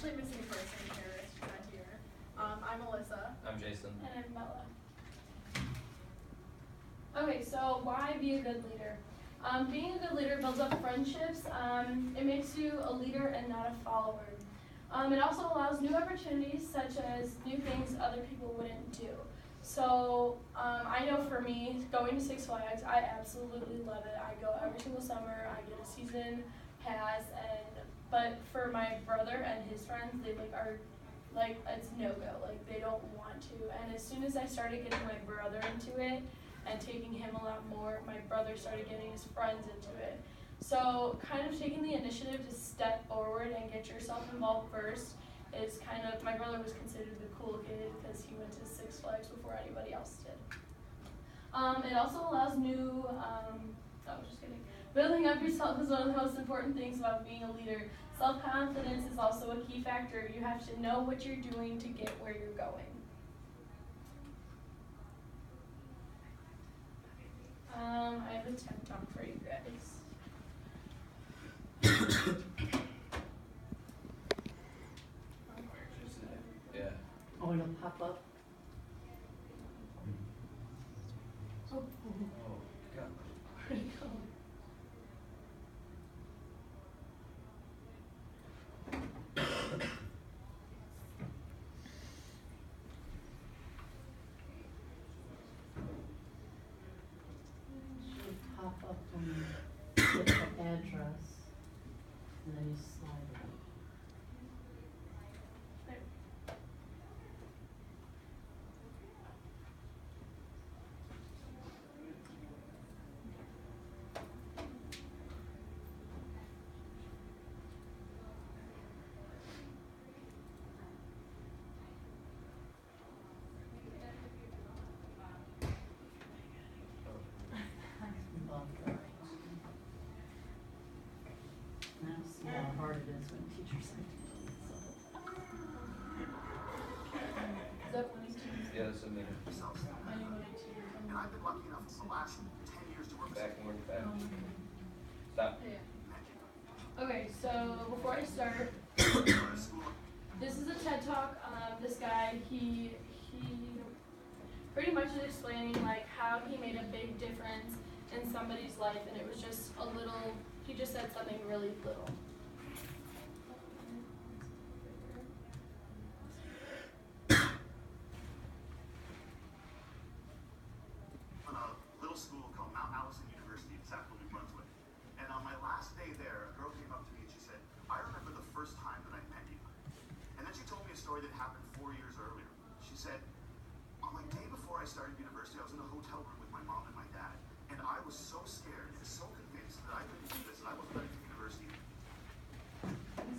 actually missing a person here. She's not here. I'm Alyssa. I'm Jason. And I'm Bella. Okay, so why be a good leader? Being a good leader builds up friendships. It makes you a leader and not a follower. It also allows new opportunities, such as new things other people wouldn't do. So I know for me, going to Six Flags, I absolutely love it. I go every single summer. I get a season pass, but for my brother and his friends, they are it's no-go. They don't want to. And as soon as I started getting my brother into it and taking him a lot more, my brother started getting his friends into it. So kind of taking the initiative to step forward and get yourself involved first is my brother was considered the cool kid because he went to Six Flags before anybody else did. It also allows building up yourself is one of the most important things about being a leader. Self-confidence is also a key factor. You have to know what you're doing to get where you're going. I have a TED Talk for you guys. Yeah. Oh, it'll pop up. Oh, God. pretty cool. Should pop up when you hit the address, and then you slide it. Now see how hard it is when teachers say Is that funny too? Yeah, that's a minute. And I've been lucky enough for the last 10 years to work with Back and work back. Stop. Yeah. Okay, so before I start, this is a TED Talk. This guy, he pretty much is explaining how he made a big difference in somebody's life, and it was just he just said something really little. On a little school called Mount Allison University in Sackville, New Brunswick. And on my last day there, a girl came up to me and she said, I remember the first time that I met you. And then she told me a story that happened 4 years earlier. She said, on my day before I started university, I was in a hotel room with my mom and my dad. And I was so scared and so convinced that I couldn't do this and I wasn't ready for university. it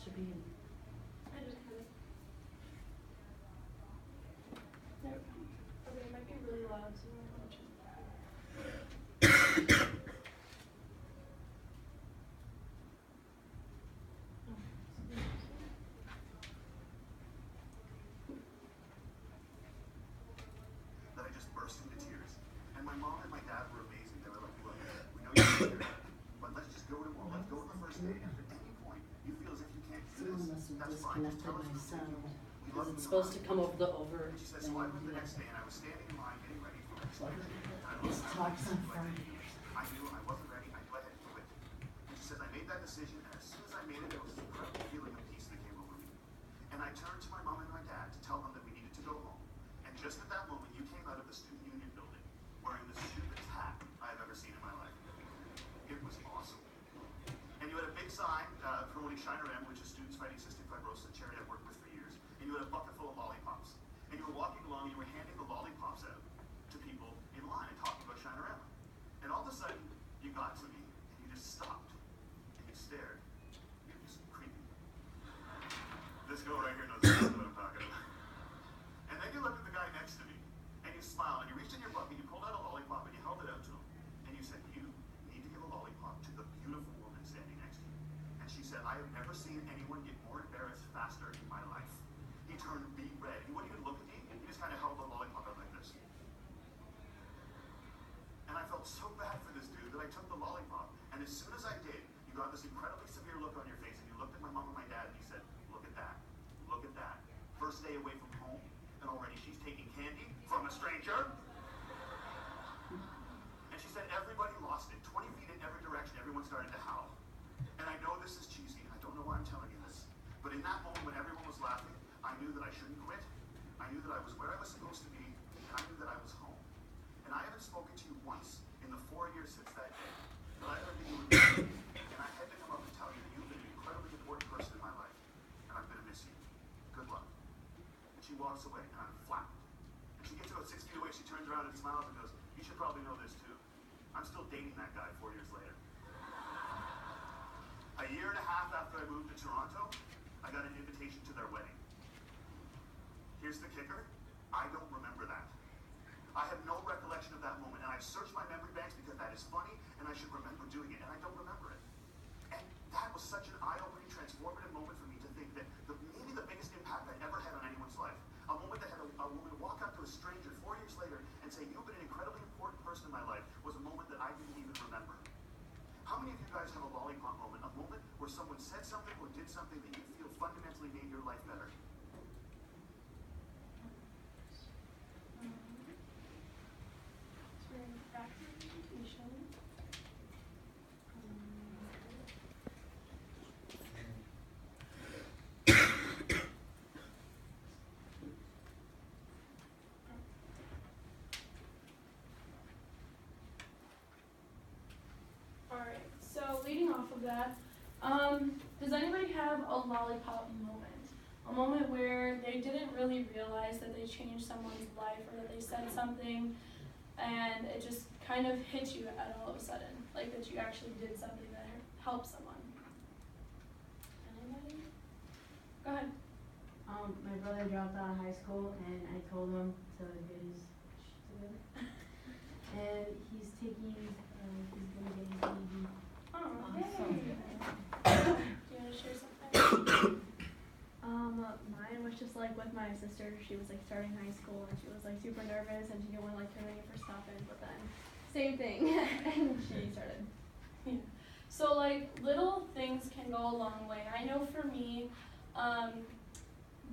should be in. I just had it. There we go. Okay, it might be really loud, so I'm gonna turn it down. That I just burst into tears. And my mom and my dad were amazing. They were like, look, we know you're scared, but let's just go tomorrow. Let's go on the first day. And if at any point you feel as if you can't do Someone this, must have that's fine. Just disconnected tell us my what to sound. do. We Because love it's you supposed to no come matter over the over. what. She said, so I went the next day and I was standing in line getting ready for this. This talk's on Friday. I knew I wasn't ready. I knew I had to quit. And she said, I made that decision, and as soon as I made it, there was this incredible feeling of peace that came over me. And I turned to my mom and my dad to tell them that we needed to go home. And just at that moment, you came out of the student union building wearing the stupidest hat I've ever seen in my life. It was awesome. And you had a big sign promoting Shiner M, which is Students Fighting Cystic Fibrosis, a charity I've worked with for years. And you had a bucket full of lollipops. And you were walking along and you were handing the lollipops out to people in line and talking about Shiner M. And all of a sudden, you got to me and you just stopped and you stared. You're just creepy. This girl right here knows exactly what I'm talking about. And then you looked at the guy next to me and you smiled and you reached in your bucket, you pulled out a lollipop and you held it out to him. And you said, you need to give a lollipop to the beautiful woman standing next to you. And she said, I have never seen anyone get more embarrassed faster in my life. He turned beet red. He wouldn't even look at me. He just kind of held the lollipop out like this. And I felt so bad for this dude that I took the lollipop. And as soon as I did, you got this incredibly severe look on your face and you looked at my mom and my dad and away from home, and already she's taking candy from a stranger. And she said everybody lost it. 20 feet in every direction, everyone started to howl. And I know this is cheesy, and I don't know why I'm telling you this, but in that moment when everyone was laughing, I knew that I shouldn't quit. I knew that I was where I was supposed to be, and I knew that I was home. And I haven't spoken to you once in the 4 years since that day. But I heard that you were missing, and I had to come up and tell you that you've been an incredibly important person in my life, and I'm gonna miss you. Good luck. And she walks away, and I'm flat. And she gets about 6 feet away, she turns around and smiles and goes, you should probably know this too. I'm still dating that guy 4 years later. A year and a half after I moved to Toronto, I got an invitation to their wedding. Here's the kicker, I don't remember that. I have no recollection of that moment, and I've searched my memory banks because that is funny, and I should remember doing it, and I don't remember it. And that was such an eye-opening, transformative moment for me to think that maybe the biggest impact I ever had on anyone's life, a moment that had a woman walk up to a stranger 4 years later and say, you've been an incredibly important person in my life, was a moment that I didn't even remember. How many of you guys have a lollipop moment, a moment where someone said something or did something that you feel fundamentally made your life better? Back to education. Alright, so leading off of that, does anybody have a lollipop moment? A moment where they didn't really realize that they changed someone's life or that they said something and it just kind of hit you at all of a sudden, like that you actually did something that helped someone. Anybody? Go ahead. My brother dropped out of high school and I told him to get his shit together. And he's taking, he's gonna get his GED. Oh, Awesome. yay. Do you want to share something? Mine was just like with my sister. She was like starting high school and she was like super nervous and she didn't want to like turn any of her stuff in, but then same thing and she started. Yeah. So like little things can go a long way. I know for me,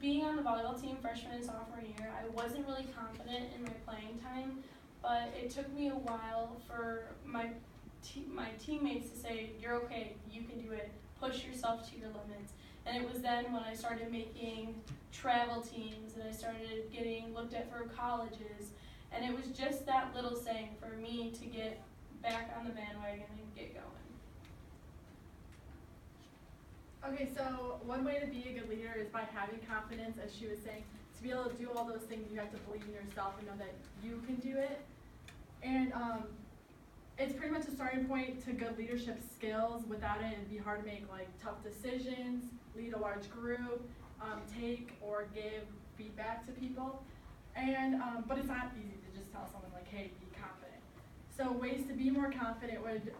being on the volleyball team freshman and sophomore year, I wasn't really confident in my playing time, but it took me a while for my teammates to say, you're okay, you can do it, push yourself to your limits. And it was then when I started making travel teams and I started getting looked at for colleges. And it was just that little saying for me to get back on the bandwagon and get going. Okay, so one way to be a good leader is by having confidence, as she was saying. To be able to do all those things, you have to believe in yourself and know that you can do it. And it's pretty much a starting point to good leadership skills. Without it, it'd be hard to make like tough decisions, lead a large group, take or give feedback to people. And but it's not easy to just tell someone like, hey, be confident. So ways to be more confident would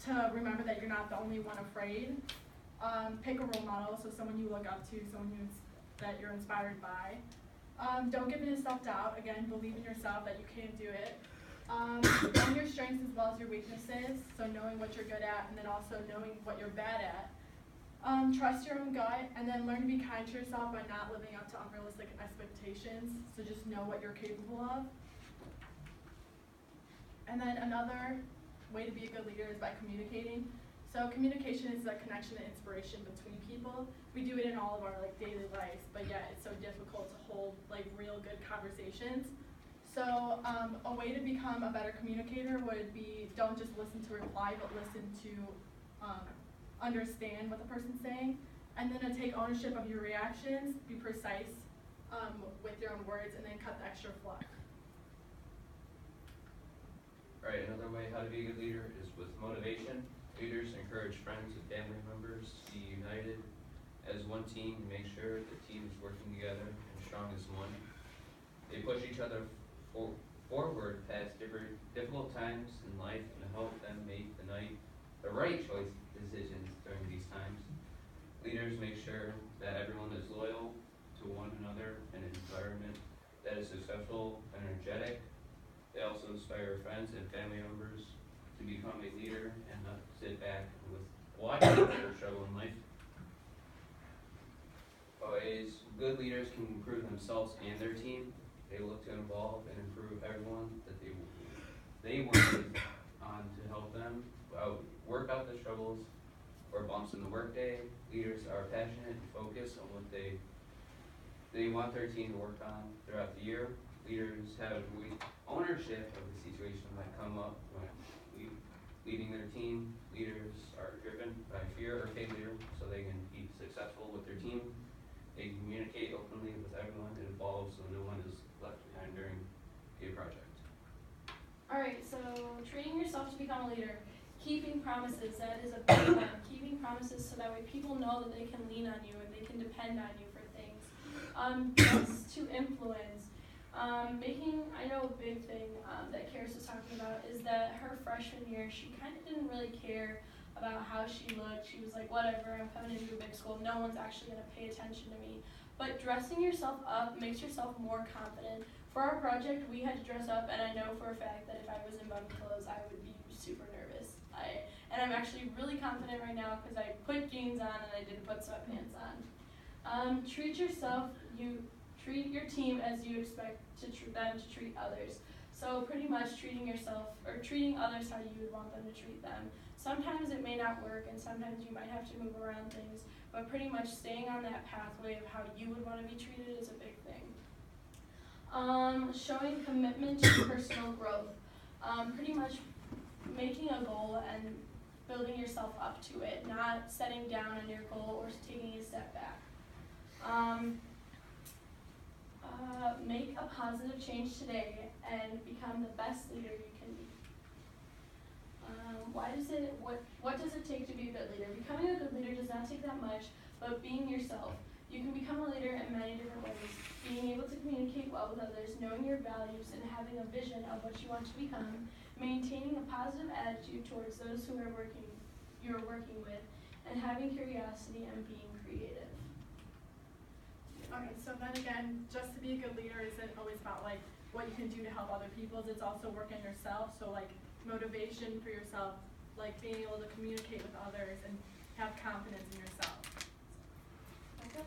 to remember that you're not the only one afraid. Pick a role model, so someone you look up to, someone that you're inspired by. Don't give in to self-doubt. Again, believe in yourself that you can do it. Know your strengths as well as your weaknesses, so knowing what you're good at and then also knowing what you're bad at. Trust your own gut, and then learn to be kind to yourself by not living up to unrealistic expectations, so just know what you're capable of. And then another way to be a good leader is by communicating. So communication is a connection and inspiration between people. We do it in all of our like daily lives, but yet it's so difficult to hold like real good conversations. So a way to become a better communicator would be don't just listen to reply, but listen to understand what the person's saying, and then to take ownership of your reactions, be precise with your own words, and then cut the extra fluff. Right, another way how to be a good leader is with motivation. Leaders encourage friends and family members to be united as one team to make sure the team is working together and strong as one. They push each other forward past difficult times in life and help them make the right choice decisions during these times. Leaders make sure that everyone is loyal to one another in an environment that is successful and energetic. They also inspire friends and family members to become a leader and not sit back with watching their struggle in life. Always, good leaders can improve themselves and their team, they look to involve and improve everyone that they work with to help them work out the struggles or bumps in the workday. Leaders are passionate and focused on what they want their team to work on throughout the year. Leaders have ownership of the situation that come up when leading their team. Leaders are driven by fear or failure so they can be successful with their team. They communicate openly with everyone involved so no one is left behind during a project. Alright, so training yourself to become a leader. Keeping promises, that is a big one. Keeping promises so that way people know that they can lean on you and they can depend on you for things. Just to influence. I know a big thing that Karis was talking about is that her freshman year, she kind of didn't really care about how she looked. She was like, whatever, I'm coming into a big school. No one's actually going to pay attention to me. But dressing yourself up makes yourself more confident. For our project, we had to dress up, and I know for a fact that if I was in bum clothes, I would be super nervous. And I'm actually really confident right now because I put jeans on and I didn't put sweatpants on. Treat your team as you expect them to treat others. So pretty much treating others how you would want them to treat them. Sometimes it may not work, and sometimes you might have to move around things, but pretty much staying on that pathway of how you would want to be treated is a big thing. Showing commitment to personal growth. Pretty much making a goal and building yourself up to it, not setting down on your goal or taking a step back. Make a positive change today and become the best leader you can be. What does it take to be a good leader? Becoming a good leader does not take that much, but being yourself. You can become a leader in many different ways. Being able to communicate well with others, knowing your values, and having a vision of what you want to become, maintaining a positive attitude towards those who you're working with, and having curiosity and being creative. Okay, so then again, just to be a good leader isn't always about like what you can do to help other people. It's also work on yourself. So like motivation for yourself, like being able to communicate with others and have confidence in yourself. Okay.